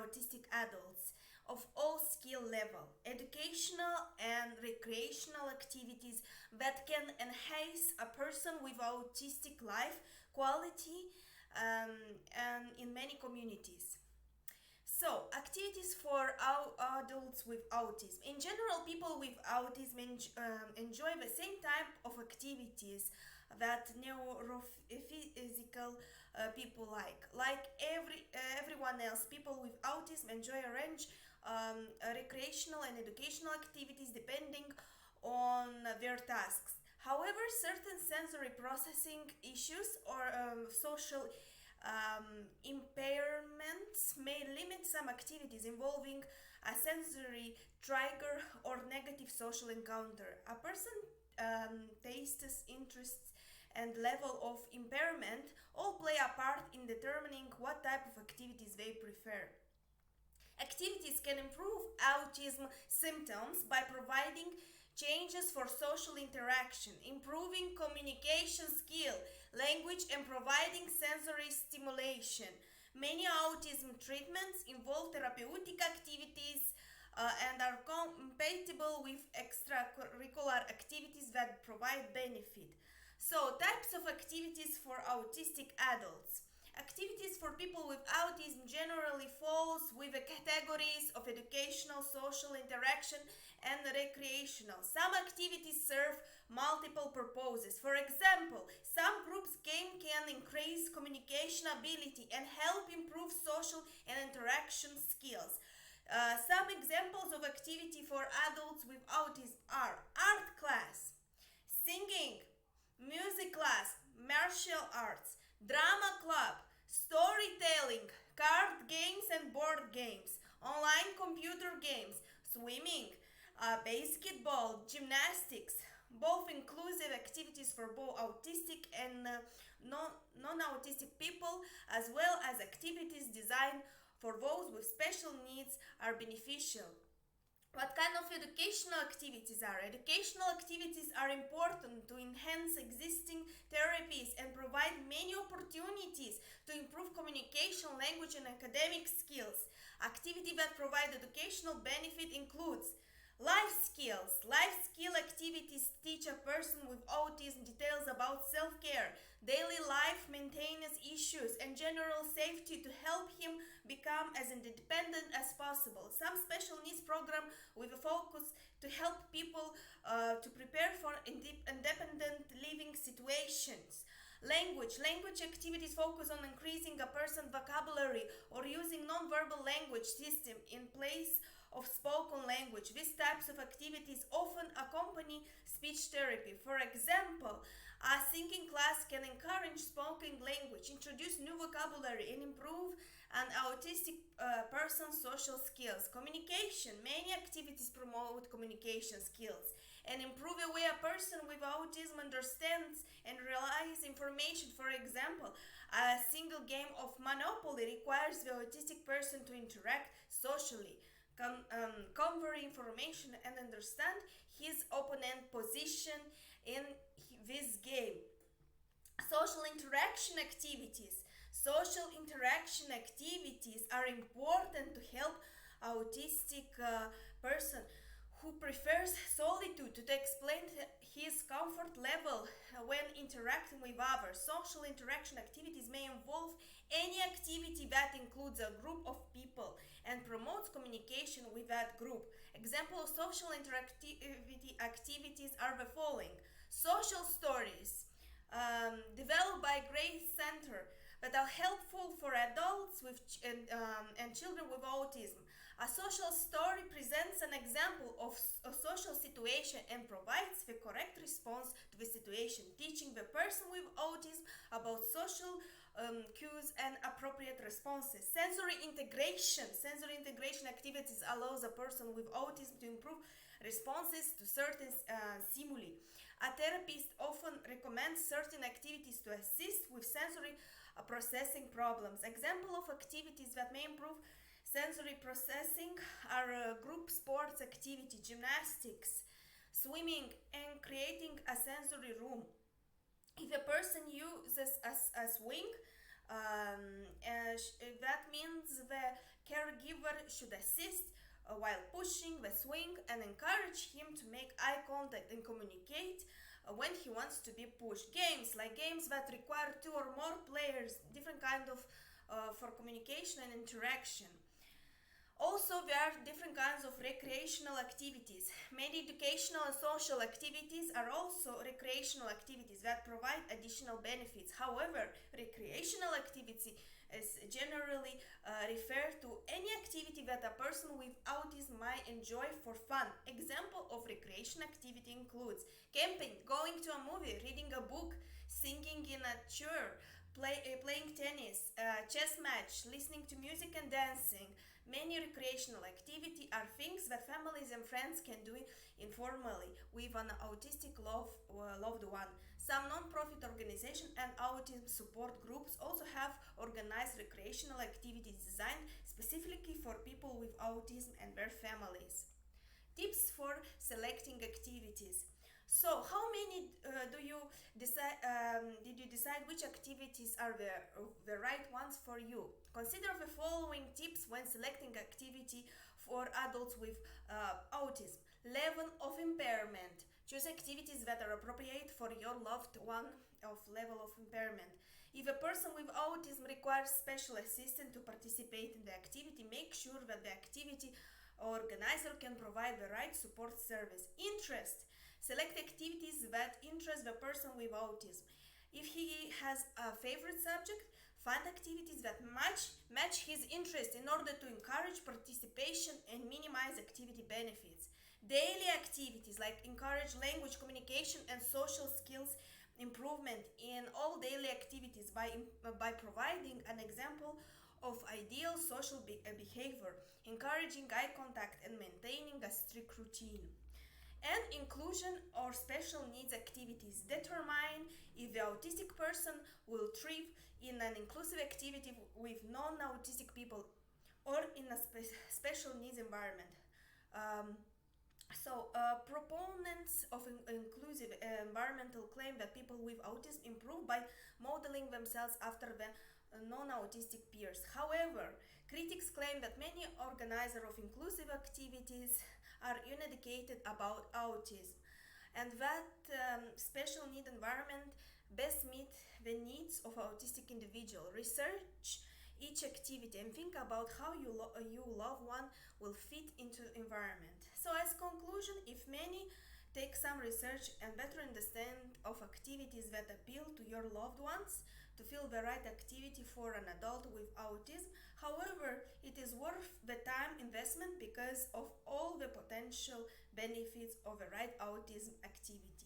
autistic adults of all skill level, educational and recreational activities that can enhance a person with autistic life quality and in many communities. So, activities for adults with autism. In general, people with autism enjoy the same type of activities that neurophysical people like. Everyone else, people with autism enjoy a range recreational and educational activities depending on their tasks. However, certain sensory processing issues or social impairments may limit some activities involving a sensory trigger or negative social encounter. A person tastes, interests, and level of impairment all play a part in determining what type of activities they prefer. Activities can improve autism symptoms by providing changes for social interaction, improving communication skill, language, and providing sensory stimulation. Many autism treatments involve therapeutic activities and are compatible with extracurricular activities that provide benefit. So, types of activities for autistic adults. Activities for people with autism generally falls with the categories of educational, social interaction, and recreational. Some activities serve multiple purposes. For example, some groups game can increase communication ability and help improve social and interaction skills. Some examples of activity for adults with autism are art class, singing, music class, martial arts, drama club, storytelling, card games and board games, online computer games, swimming, basketball, gymnastics, both inclusive activities for both autistic and non-autistic people, as well as activities designed for those with special needs are beneficial. What kind of educational activities are? Educational activities are important to enhance existing therapies and provide many opportunities to improve communication, language, and academic skills. Activity that provide educational benefit includes life skills. Life skill activities teach a person with autism details about self-care, daily life maintenance issues, and general safety to help him become as independent as possible. Some special needs program with a focus to help people to prepare for independent living situations. Language activities focus on increasing a person's vocabulary or using non-verbal language system in place of spoken language. These types of activities often accompany speech therapy. For example, a singing class can encourage spoken language, introduce new vocabulary, and improve an autistic person's social skills. Communication. Many activities promote communication skills and improve the way a person with autism understands and realizes information. For example, a single game of Monopoly requires the autistic person to interact socially, convey information, and understand his opponent's position in this game. Social interaction activities. Social interaction activities are important to help autistic person who prefers solitude to explain his comfort level when interacting with others. Social interaction activities may involve any activity that includes a group of people and promotes communication with that group. Examples of social interactivity activities are the following: social stories, developed by Grace Center, that are helpful for adults and children with autism. A social story presents an example of a social situation and provides the correct response to the situation, teaching the person with autism about social cues and appropriate responses. Sensory integration activities allows a person with autism to improve responses to certain stimuli. A therapist often recommends certain activities to assist with sensory processing problems. Example of activities that may improve sensory processing are group sports activity, gymnastics, swimming, and creating a sensory room. If a person uses a swing, that means the Caregiver should assist while pushing the swing and encourage him to make eye contact and communicate when he wants to be pushed. Games, like games that require two or more players, different kind of for communication and interaction. Also, there are different kinds of recreational activities. Many educational and social activities are also recreational activities that provide additional benefits. However, recreational activity is generally referred to any activity that a person with autism might enjoy for fun. Example of recreation activity includes camping, going to a movie, reading a book, singing in a chair, playing tennis, chess match, listening to music and dancing. Many recreational activity are things that families and friends can do informally with an autistic loved one. Some non-profit organizations and autism support groups also have organized recreational activities designed specifically for people with autism and their families. Tips for selecting activities. So, how many do you decide? Did you decide which activities are the right ones for you? Consider the following tips when selecting activity for adults with autism. Level of impairment. Choose activities that are appropriate for your loved one of level of impairment. If a person with autism requires special assistance to participate in the activity, make sure that the activity organizer can provide the right support service. Interest. Select activities that interest the person with autism. If he has a favorite subject, find activities that match his interest in order to encourage participation and minimize activity benefits. Daily activities like encourage language communication and social skills improvement in all daily activities by providing an example of ideal social behavior, encouraging eye contact and maintaining a strict routine. And inclusion or special needs activities. Determine if the autistic person will thrive in an inclusive activity with non-autistic people or in a special needs environment. Proponents of inclusive environmental claim that people with autism improve by modeling themselves after the non-autistic peers. However, critics claim that many organizers of inclusive activities are uneducated about autism and that special need environment best meet the needs of autistic individual. Research each activity and think about how you loved one will fit into environment. So as conclusion, if many take some research and better understand of activities that appeal to your loved ones to feel the right activity for an adult with autism. However, it is worth the time investment because of all the potential benefits of the right autism activity.